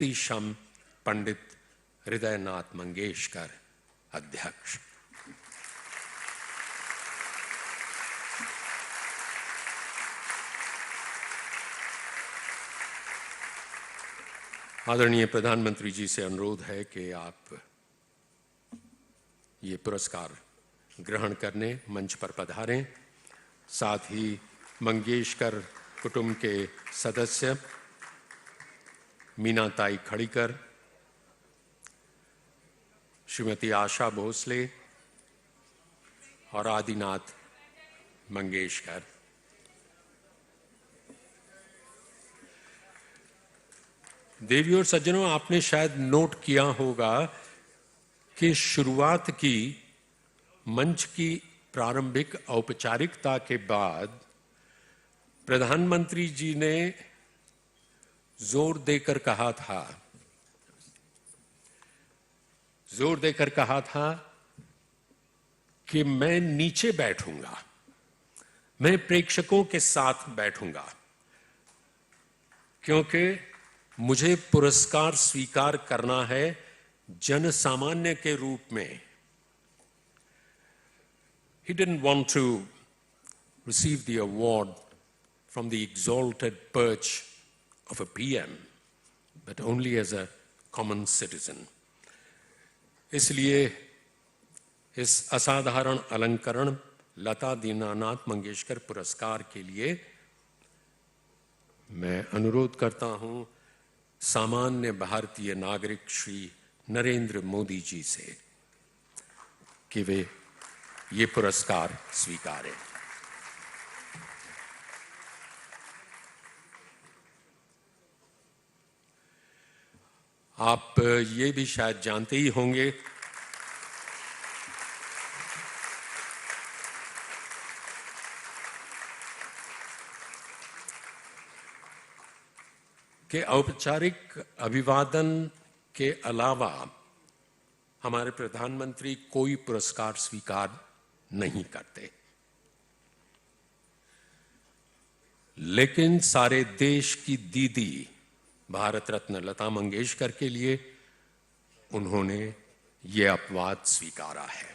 शम पंडित हृदयनाथ मंगेशकर, अध्यक्ष। आदरणीय प्रधानमंत्री जी से अनुरोध है कि आप ये पुरस्कार ग्रहण करने मंच पर पधारें। साथ ही मंगेशकर कुटुंब के सदस्य मीनाताई खड़ीकर, श्रीमती आशा भोसले और आदिनाथ मंगेशकर। देवियों और सज्जनों, आपने शायद नोट किया होगा कि शुरुआत की मंच की प्रारंभिक औपचारिकता के बाद प्रधानमंत्री जी ने जोर देकर कहा था कि मैं नीचे बैठूंगा, मैं प्रेक्षकों के साथ बैठूंगा, क्योंकि मुझे पुरस्कार स्वीकार करना है जन सामान्य के रूप में। He didn't want to receive the award from the exalted perch of a PM, but only as a common citizen. इसलिए इस असाधारण अलंकरण लता दीनानाथ मंगेशकर पुरस्कार के लिए मैं अनुरोध करता हूं सामान्य भारतीय नागरिक श्री नरेंद्र मोदी जी से कि वे ये पुरस्कार स्वीकारें। आप ये भी शायद जानते ही होंगे कि औपचारिक अभिवादन के अलावा हमारे प्रधानमंत्री कोई पुरस्कार स्वीकार नहीं करते, लेकिन सारे देश की दीदी भारत रत्न लता मंगेशकर के लिए उन्होंने ये अपवाद स्वीकारा है।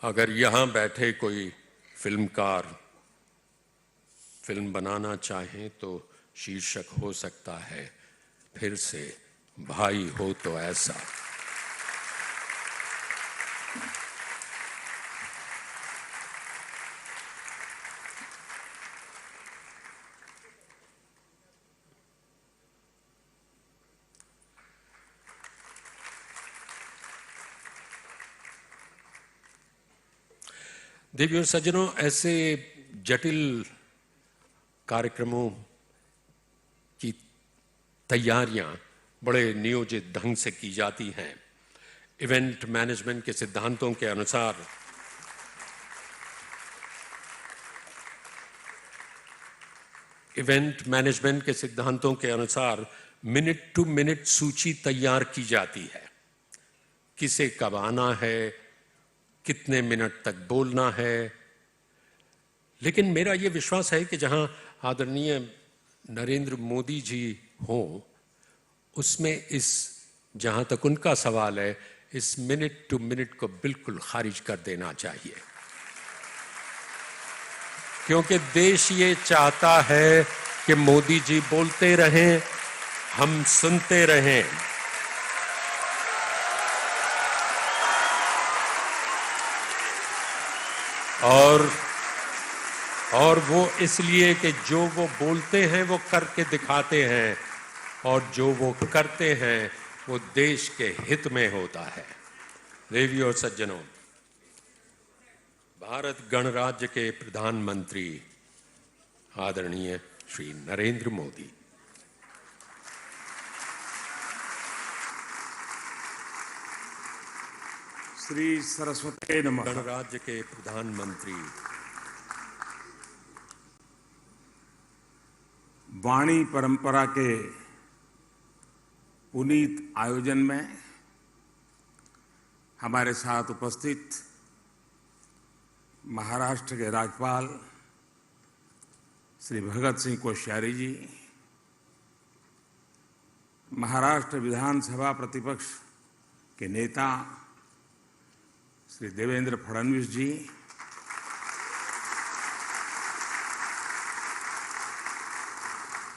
अगर यहां बैठे कोई फिल्मकार फिल्म बनाना चाहें तो शीर्षक हो सकता है फिर से भाई हो तो ऐसा। देवियों और सज्जनों, ऐसे जटिल कार्यक्रमों की तैयारियां बड़े नियोजित ढंग से की जाती हैं। इवेंट मैनेजमेंट के सिद्धांतों के अनुसार मिनट टू मिनट सूची तैयार की जाती है। किसे कब आना है, कितने मिनट तक बोलना है। लेकिन मेरा यह विश्वास है कि जहां आदरणीय नरेंद्र मोदी जी हों, उसमें जहां तक उनका सवाल है, इस मिनट टू मिनट को बिल्कुल खारिज कर देना चाहिए, क्योंकि देश ये चाहता है कि मोदी जी बोलते रहें, हम सुनते रहें। और वो इसलिए कि जो वो बोलते हैं वो करके दिखाते हैं, और जो वो करते हैं वो देश के हित में होता है। देवियों और सज्जनों, भारत गणराज्य के प्रधानमंत्री आदरणीय श्री नरेंद्र मोदी। श्री सरस्वती नमः। गणराज्य के प्रधानमंत्री वाणी परंपरा के पुनीत आयोजन में हमारे साथ उपस्थित महाराष्ट्र के राज्यपाल श्री भगत सिंह कोश्यारी जी, महाराष्ट्र विधानसभा प्रतिपक्ष के नेता श्री देवेंद्र फडणवीस जी,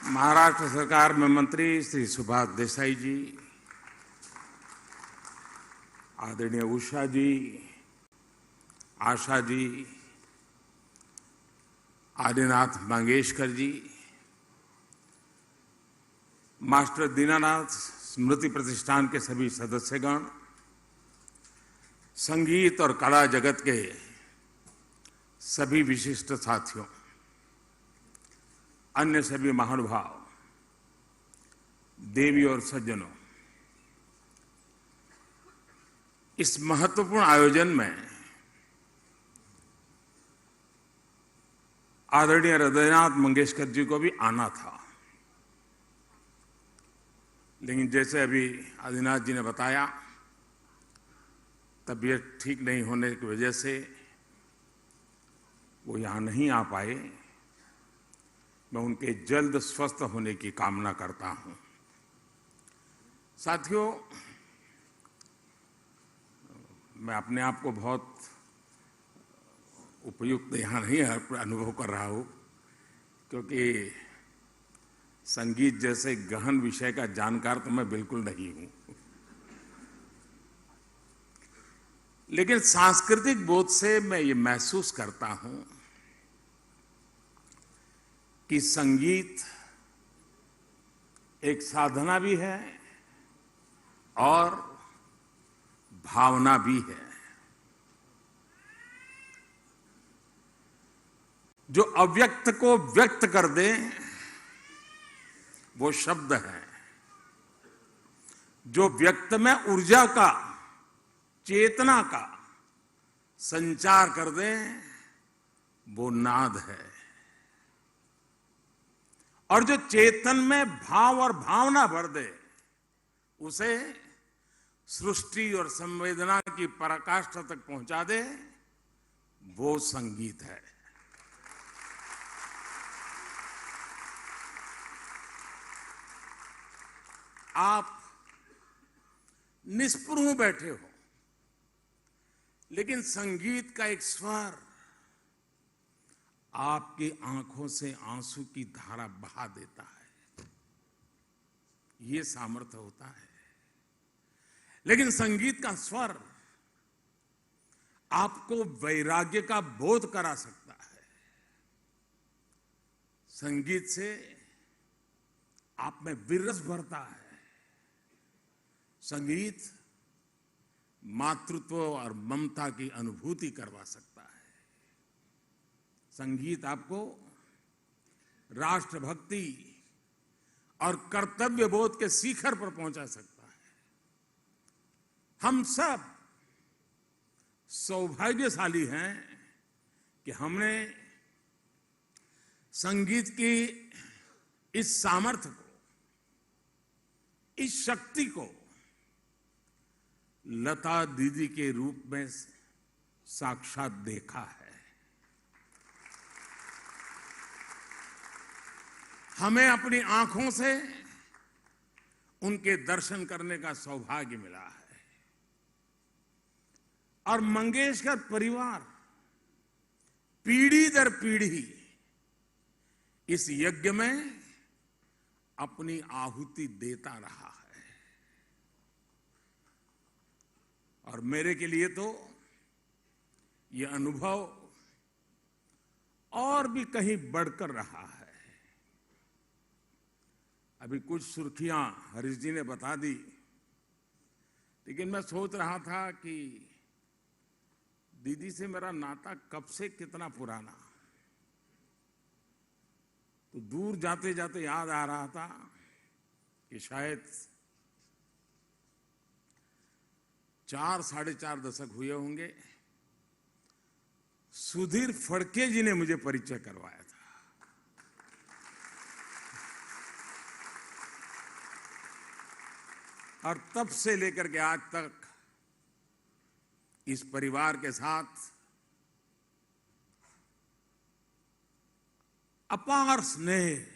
महाराष्ट्र सरकार में मंत्री श्री सुभाष देसाई जी, आदरणीय उषा जी, आशा जी, आदिनाथ मंगेशकर जी, मास्टर दीनानाथ स्मृति प्रतिष्ठान के सभी सदस्यगण, संगीत और कला जगत के सभी विशिष्ट साथियों, अन्य सभी महानुभाव, देवी और सज्जनों, इस महत्वपूर्ण आयोजन में आदरणीय हृदयनाथ मंगेशकर जी को भी आना था, लेकिन जैसे अभी आदिनाथ जी ने बताया, तबीयत ठीक नहीं होने की वजह से वो यहाँ नहीं आ पाए। मैं उनके जल्द स्वस्थ होने की कामना करता हूँ। साथियों, मैं अपने आप को बहुत उपयुक्त यहाँ नहीं अनुभव कर रहा हूँ, क्योंकि संगीत जैसे गहन विषय का जानकार तो मैं बिल्कुल नहीं हूँ, लेकिन सांस्कृतिक बोध से मैं ये महसूस करता हूँ कि संगीत एक साधना भी है और भावना भी है। जो अव्यक्त को व्यक्त कर दे वो शब्द है, जो व्यक्त में ऊर्जा का, चेतना का संचार कर दे वो नाद है, और जो चेतन में भाव और भावना भर दे उसे सृष्टि और संवेदना की पराकाष्ठा तक पहुंचा दे वो संगीत है। आप निस्पृह बैठे हो, लेकिन संगीत का एक स्वर आपकी आंखों से आंसू की धारा बहा देता है, ये सामर्थ्य होता है। लेकिन संगीत का स्वर आपको वैराग्य का बोध करा सकता है। संगीत से आप में विरस भरता है। संगीत मातृत्व और ममता की अनुभूति करवा सकता है। संगीत आपको राष्ट्रभक्ति और कर्तव्य बोध के शिखर पर पहुंचा सकता है। हम सब सौभाग्यशाली हैं कि हमने संगीत की इस सामर्थ्य को, इस शक्ति को लता दीदी के रूप में साक्षात देखा है। हमें अपनी आंखों से उनके दर्शन करने का सौभाग्य मिला है, और मंगेशकर परिवार पीढ़ी दर पीढ़ी इस यज्ञ में अपनी आहुति देता रहा है। और मेरे के लिए तो ये अनुभव और भी कहीं बढ़कर रहा है। अभी कुछ सुर्खियां हरीश जी ने बता दी, लेकिन मैं सोच रहा था कि दीदी से मेरा नाता कब से कितना पुराना। तो दूर जाते जाते याद आ रहा था कि शायद 4-4.5 दशक हुए होंगे, सुधीर फड़के जी ने मुझे परिचय करवाया था। और तब से लेकर के आज तक इस परिवार के साथ अपार स्नेह,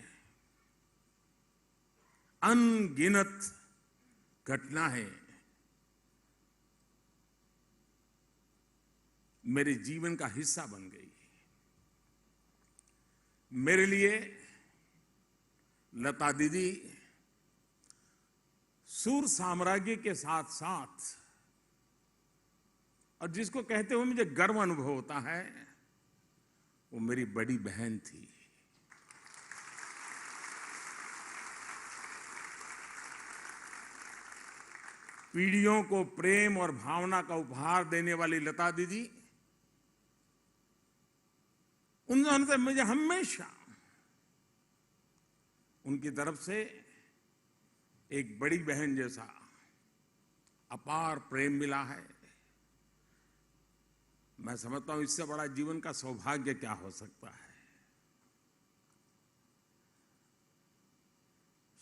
अनगिनत घटनाएं मेरे जीवन का हिस्सा बन गई। मेरे लिए लता दीदी सूर साम्राज्य के साथ साथ, और जिसको कहते हुए मुझे गर्व अनुभव होता है, वो मेरी बड़ी बहन थी। पीढ़ियों को प्रेम और भावना का उपहार देने वाली लता दीदी, उन्होंने मुझे हमेशा उनकी तरफ से एक बड़ी बहन जैसा अपार प्रेम मिला है। मैं समझता हूं इससे बड़ा जीवन का सौभाग्य क्या हो सकता है।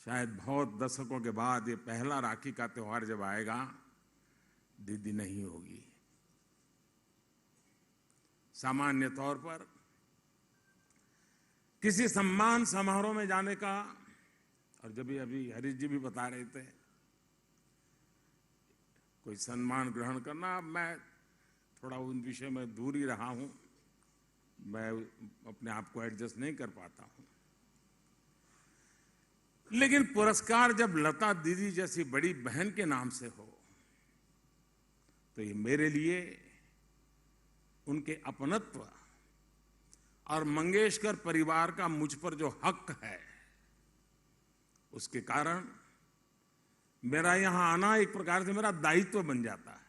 शायद बहुत दशकों के बाद ये पहला राखी का त्योहार जब आएगा, दीदी नहीं होगी। सामान्य तौर पर किसी सम्मान समारोह में जाने का, और जब अभी हरीश जी भी बता रहे थे, कोई सम्मान ग्रहण करना, मैं थोड़ा उन विषय में दूर ही रहा हूं, मैं अपने आप को एडजस्ट नहीं कर पाता हूं। लेकिन पुरस्कार जब लता दीदी जैसी बड़ी बहन के नाम से हो, तो ये मेरे लिए उनके अपनत्व और मंगेशकर परिवार का मुझ पर जो हक है, उसके कारण मेरा यहां आना एक प्रकार से मेरा दायित्व बन जाता है।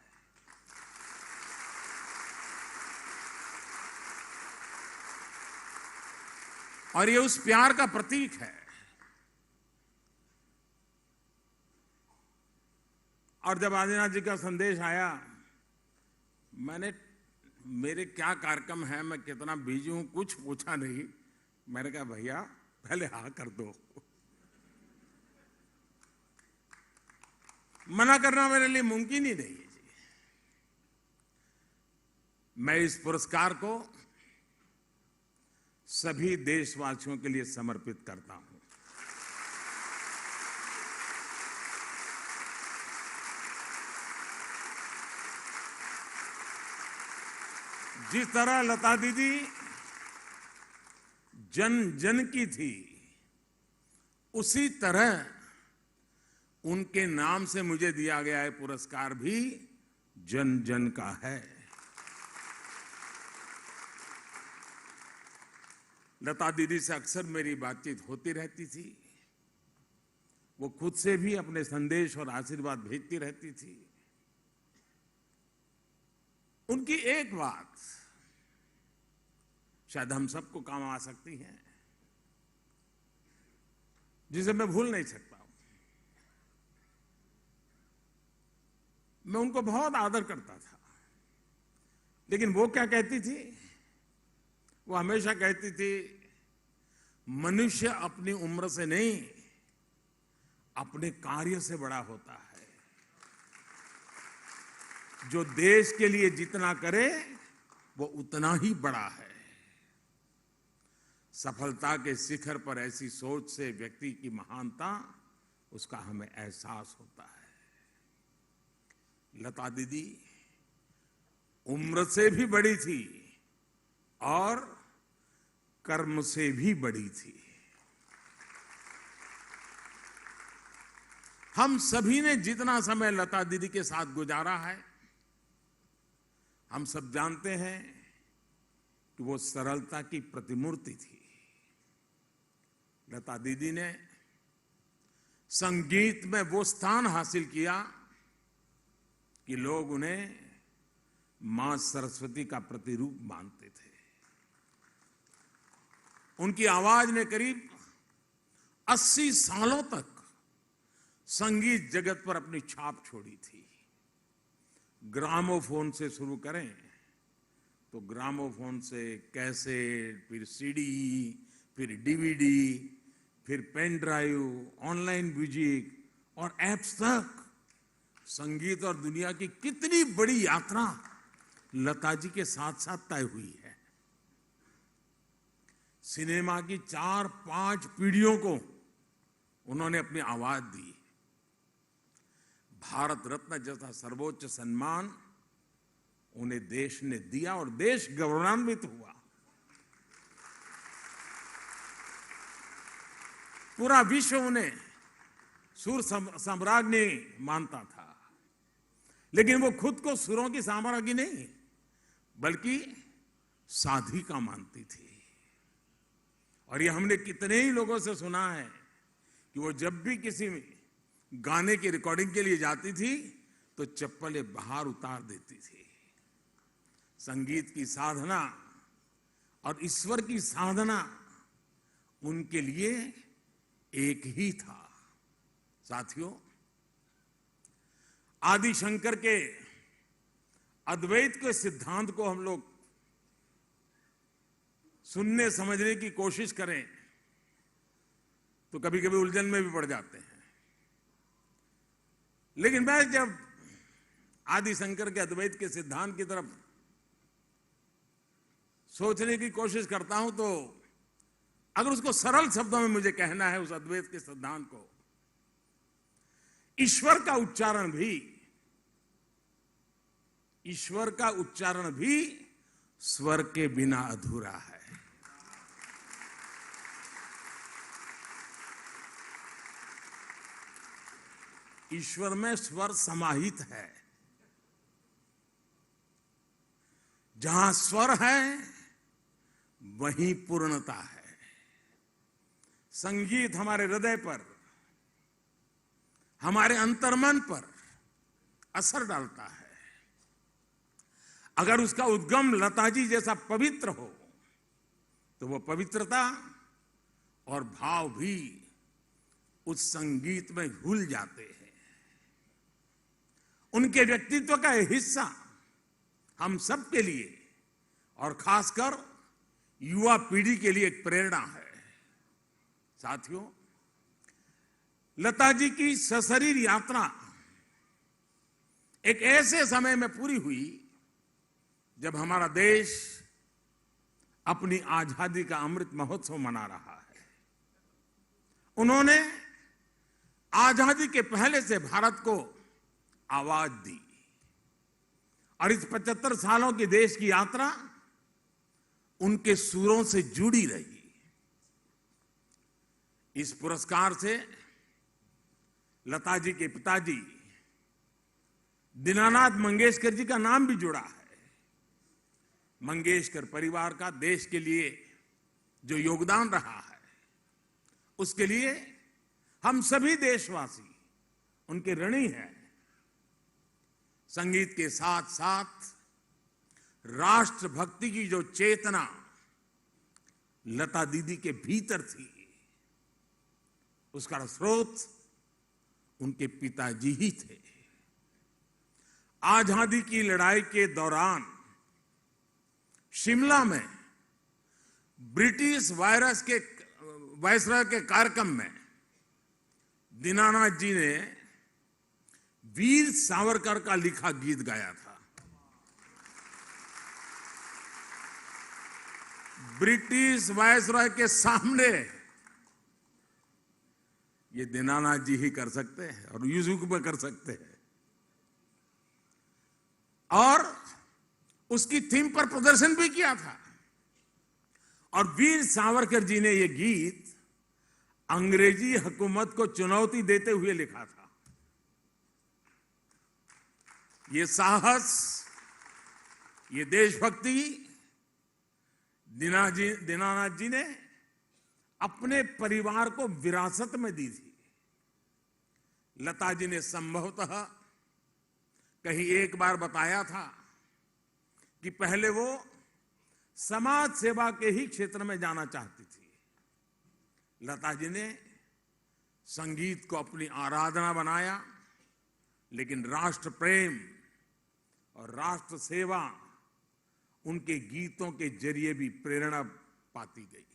और ये उस प्यार का प्रतीक है। और जब आदिनाथ जी का संदेश आया, मेरे क्या कार्यक्रम है, मैं कितना बिजी हूं, कुछ पूछा नहीं। मैंने कहा भैया पहले हाँ कर दो। मना करना मेरे लिए मुमकिन ही नहीं है जी। मैं इस पुरस्कार को सभी देशवासियों के लिए समर्पित करता हूं। जिस तरह लता दीदी जन जन की थी, उसी तरह उनके नाम से मुझे दिया गया है पुरस्कार भी जन जन का है। लता दीदी से अक्सर मेरी बातचीत होती रहती थी। वो खुद से भी अपने संदेश और आशीर्वाद भेजती रहती थी। उनकी एक बात शायद हम सबको काम आ सकती है, जिसे मैं भूल नहीं सकता। मैं उनको बहुत आदर करता था, लेकिन वो क्या कहती थी? वो हमेशा कहती थी, मनुष्य अपनी उम्र से नहीं, अपने कार्य से बड़ा होता है। जो देश के लिए जितना करे, वो उतना ही बड़ा है। सफलता के शिखर पर ऐसी सोच से व्यक्ति की महानता, उसका हमें एहसास होता है। लता दीदी उम्र से भी बड़ी थी और कर्म से भी बड़ी थी। हम सभी ने जितना समय लता दीदी के साथ गुजारा है, हम सब जानते हैं कि वो सरलता की प्रतिमूर्ति थी। लता दीदी ने संगीत में वो स्थान हासिल किया कि लोग उन्हें मां सरस्वती का प्रतिरूप मानते थे। उनकी आवाज ने करीब 80 सालों तक संगीत जगत पर अपनी छाप छोड़ी थी। ग्रामोफोन से शुरू करें तो ग्रामोफोन से कैसेट, फिर सीडी, फिर डीवीडी, फिर पेन ड्राइव, ऑनलाइन म्यूजिक और एप्स तक संगीत और दुनिया की कितनी बड़ी यात्रा लता जी के साथ साथ तय हुई है। सिनेमा की 4-5 पीढ़ियों को उन्होंने अपनी आवाज दी। भारत रत्न जैसा सर्वोच्च सम्मान उन्हें देश ने दिया और देश गौरवान्वित हुआ। पूरा विश्व उन्हें सुर साम्राज्ञी मानता था, लेकिन वो खुद को सुरों की साम्राज्ञी नहीं बल्कि साधिका मानती थी। और ये हमने कितने ही लोगों से सुना है कि वो जब भी किसी गाने की रिकॉर्डिंग के लिए जाती थी तो चप्पलें बाहर उतार देती थी। संगीत की साधना और ईश्वर की साधना उनके लिए एक ही था। साथियों, आदि शंकर के अद्वैत के सिद्धांत को हम लोग सुनने समझने की कोशिश करें तो कभी कभी उलझन में भी पड़ जाते हैं। लेकिन मैं जब आदि शंकर के अद्वैत के सिद्धांत की तरफ सोचने की कोशिश करता हूं तो अगर उसको सरल शब्दों में मुझे कहना है उस अद्वैत के सिद्धांत को, ईश्वर का उच्चारण भी स्वर के बिना अधूरा है। ईश्वर में स्वर समाहित है। जहां स्वर है वहीं पूर्णता है। संगीत हमारे हृदय पर, हमारे अंतर्मन पर असर डालता है। अगर उसका उद्गम लता जी जैसा पवित्र हो तो वो पवित्रता और भाव भी उस संगीत में घुल जाते हैं। उनके व्यक्तित्व का एक हिस्सा हम सब के लिए और खासकर युवा पीढ़ी के लिए एक प्रेरणा है। साथियों, लता जी की सशरीर यात्रा एक ऐसे समय में पूरी हुई जब हमारा देश अपनी आजादी का अमृत महोत्सव मना रहा है। उन्होंने आजादी के पहले से भारत को आवाज दी और इस 75 सालों की देश की यात्रा उनके सुरों से जुड़ी रही। इस पुरस्कार से लता जी के पिताजी दीनानाथ मंगेशकर जी का नाम भी जुड़ा है। मंगेशकर परिवार का देश के लिए जो योगदान रहा है उसके लिए हम सभी देशवासी उनके ऋणी हैं। संगीत के साथ साथ राष्ट्रभक्ति की जो चेतना लता दीदी के भीतर थी उसका स्रोत उनके पिताजी ही थे। आजादी की लड़ाई के दौरान शिमला में ब्रिटिश वायसराय के कार्यक्रम में दीनानाथ जी ने वीर सावरकर का लिखा गीत गाया था। ब्रिटिश वायसराय के सामने ये दीनानाथ जी ही कर सकते हैं और यूजुक में कर सकते हैं। और उसकी थीम पर प्रदर्शन भी किया था। और वीर सावरकर जी ने यह गीत अंग्रेजी हुकूमत को चुनौती देते हुए लिखा था। ये साहस, ये देशभक्ति दीनानाथ जी ने अपने परिवार को विरासत में दी थी। लता जी ने संभवतः कहीं एक बार बताया था कि पहले वो समाज सेवा के ही क्षेत्र में जाना चाहती थी। लता जी ने संगीत को अपनी आराधना बनाया, लेकिन राष्ट्र प्रेम और राष्ट्र सेवा उनके गीतों के जरिए भी प्रेरणा पाती गई।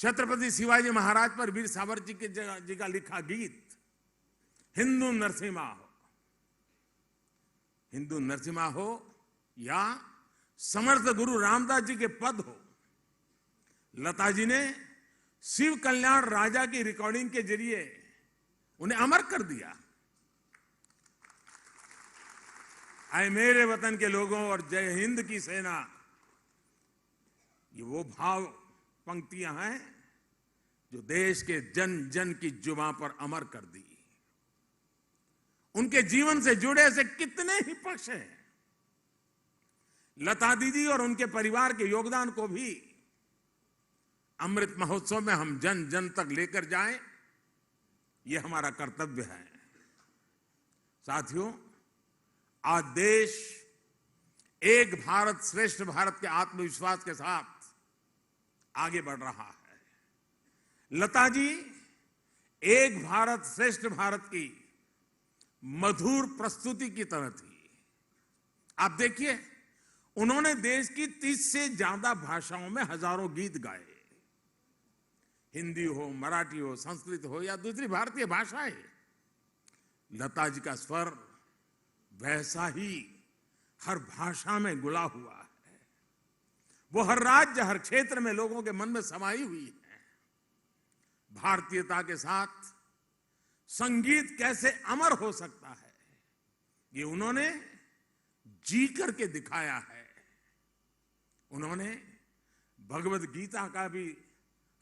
छत्रपति शिवाजी महाराज पर वीर सावरकर जी का लिखा गीत हिंदू नरसिम्हा हो या समर्थ गुरु रामदास जी के पद हो, लता जी ने शिव कल्याण राजा की रिकॉर्डिंग के जरिए उन्हें अमर कर दिया। आए मेरे वतन के लोगों और जय हिंद की सेना, ये वो भाव पंक्तियां हैं जो देश के जन जन की जुबान पर अमर कर दी। उनके जीवन से जुड़े ऐसे कितने ही पक्ष हैं। लता दीदी और उनके परिवार के योगदान को भी अमृत महोत्सव में हम जन जन तक लेकर जाएं, ये हमारा कर्तव्य है। साथियों, आज देश एक भारत श्रेष्ठ भारत के आत्मविश्वास के साथ आगे बढ़ रहा है। लता जी एक भारत श्रेष्ठ भारत की मधुर प्रस्तुति की तरह थी। आप देखिए, उन्होंने देश की 30 से ज्यादा भाषाओं में हजारों गीत गाए। हिंदी हो, मराठी हो, संस्कृत हो या दूसरी भारतीय भाषाएं, लता जी का स्वर वैसा ही हर भाषा में घुला हुआ है। वो हर राज्य, हर क्षेत्र में लोगों के मन में समाई हुई है। भारतीयता के साथ संगीत कैसे अमर हो सकता है, ये उन्होंने जी करके दिखाया है। उन्होंने भगवत गीता का भी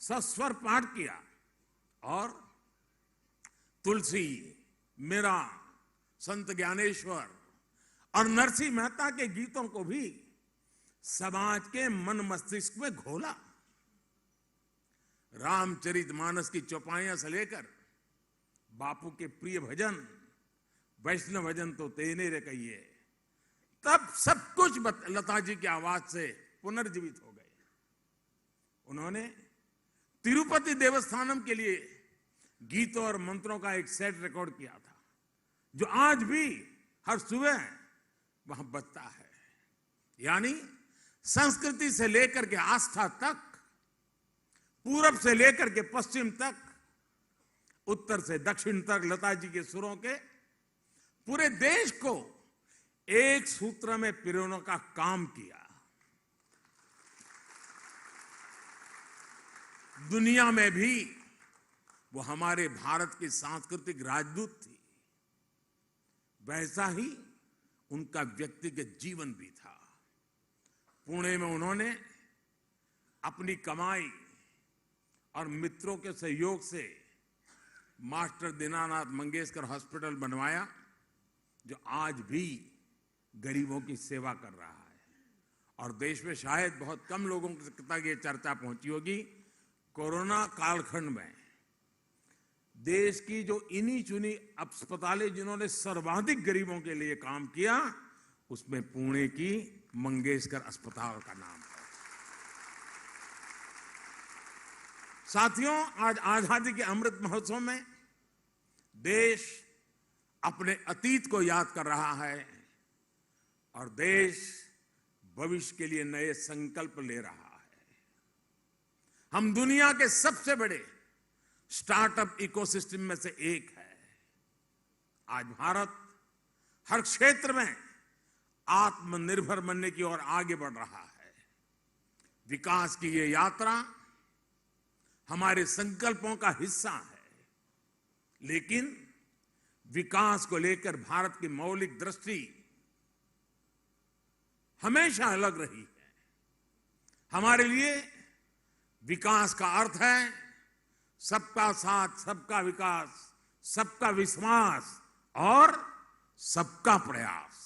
सस्वर पाठ किया और तुलसी, मीरा, संत ज्ञानेश्वर और नरसिंह मेहता के गीतों को भी समाज के मन मस्तिष्क में घोला। रामचरितमानस की चौपाइयां से लेकर बापू के प्रिय भजन, वैष्णव भजन तो तेने रे कहिए, तब सब कुछ लता जी की आवाज से पुनर्जीवित हो गए। उन्होंने तिरुपति देवस्थानम के लिए गीतों और मंत्रों का एक सेट रिकॉर्ड किया था, जो आज भी हर सुबह वहां बजता है। यानी संस्कृति से लेकर के आस्था तक, पूरब से लेकर के पश्चिम तक, उत्तर से दक्षिण तक लता जी के सुरों के पूरे देश को एक सूत्र में पिरोने का काम किया। दुनिया में भी वो हमारे भारत की सांस्कृतिक राजदूत थी। वैसा ही उनका व्यक्तिगत जीवन भी था। पुणे में उन्होंने अपनी कमाई और मित्रों के सहयोग से मास्टर दीनानाथ मंगेशकर हॉस्पिटल बनवाया, जो आज भी गरीबों की सेवा कर रहा है। और देश में शायद बहुत कम लोगों तक ये चर्चा पहुंची होगी, कोरोना कालखंड में देश की जो इन्हीं चुनी अस्पतालें जिन्होंने सर्वाधिक गरीबों के लिए काम किया, उसमें पुणे की मंगेशकर अस्पताल का नाम है। साथियों, आज आजादी के अमृत महोत्सव में देश अपने अतीत को याद कर रहा है और देश भविष्य के लिए नए संकल्प ले रहा है। हम दुनिया के सबसे बड़े स्टार्टअप इकोसिस्टम में से एक है। आज भारत हर क्षेत्र में आत्मनिर्भर बनने की ओर आगे बढ़ रहा है। विकास की ये यात्रा हमारे संकल्पों का हिस्सा है, लेकिन विकास को लेकर भारत की मौलिक दृष्टि हमेशा अलग रही है। हमारे लिए विकास का अर्थ है सबका साथ, सबका विकास, सबका विश्वास और सबका प्रयास।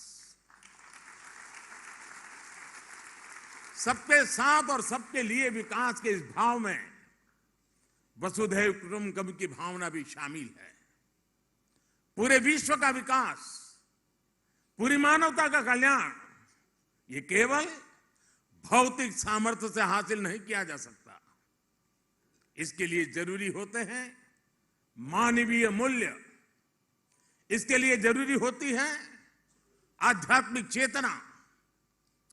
सबके साथ और सबके लिए विकास के इस भाव में वसुधैव कुटुंबकम की भावना भी शामिल है। पूरे विश्व का विकास, पूरी मानवता का कल्याण, ये केवल भौतिक सामर्थ्य से हासिल नहीं किया जा सकता। इसके लिए जरूरी होते हैं मानवीय मूल्य, इसके लिए जरूरी होती है आध्यात्मिक चेतना।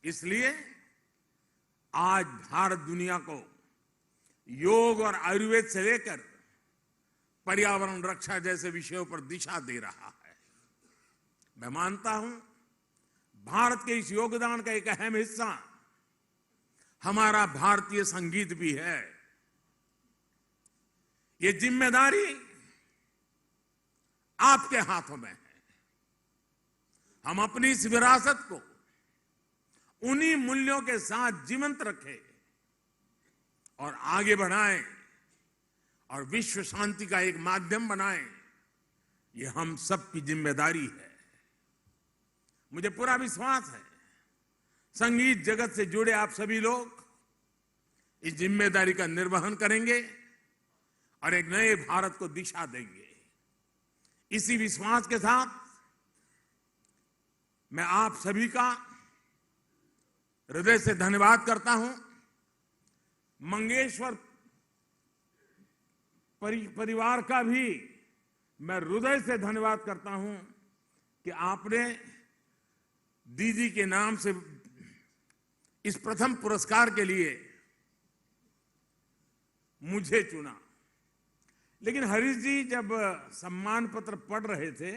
इसलिए आज भारत दुनिया को योग और आयुर्वेद से लेकर पर्यावरण रक्षा जैसे विषयों पर दिशा दे रहा है। मैं मानता हूं भारत के इस योगदान का एक अहम हिस्सा हमारा भारतीय संगीत भी है। ये जिम्मेदारी आपके हाथों में है। हम अपनी इस विरासत को उन्हीं मूल्यों के साथ जीवंत रखें और आगे बढ़ाएं और विश्व शांति का एक माध्यम बनाएं। ये हम सबकी जिम्मेदारी है। मुझे पूरा विश्वास है संगीत जगत से जुड़े आप सभी लोग इस जिम्मेदारी का निर्वहन करेंगे और एक नए भारत को दिशा देंगे। इसी विश्वास के साथ मैं आप सभी का हृदय से धन्यवाद करता हूं। मंगेश्वर परिवार का भी मैं हृदय से धन्यवाद करता हूं कि आपने दीदी के नाम से इस प्रथम पुरस्कार के लिए मुझे चुना। लेकिन हरीश जी जब सम्मान पत्र पढ़ रहे थे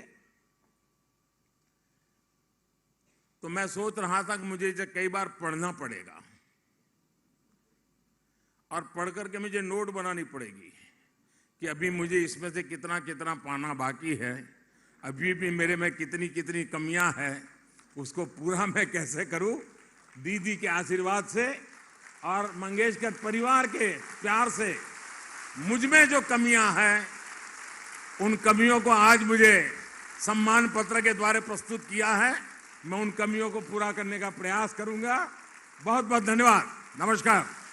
तो मैं सोच रहा था कि मुझे इसे कई बार पढ़ना पड़ेगा और पढ़ करके मुझे नोट बनानी पड़ेगी कि अभी मुझे इसमें से कितना कितना पाना बाकी है, अभी भी मेरे में कितनी कितनी कमियां हैं, उसको पूरा मैं कैसे करूं। दीदी के आशीर्वाद से और मंगेशकर परिवार के प्यार से मुझ में जो कमियां हैं उन कमियों को आज मुझे सम्मान पत्र के द्वारा प्रस्तुत किया है। मैं उन कमियों को पूरा करने का प्रयास करूंगा। बहुत बहुत धन्यवाद। नमस्कार।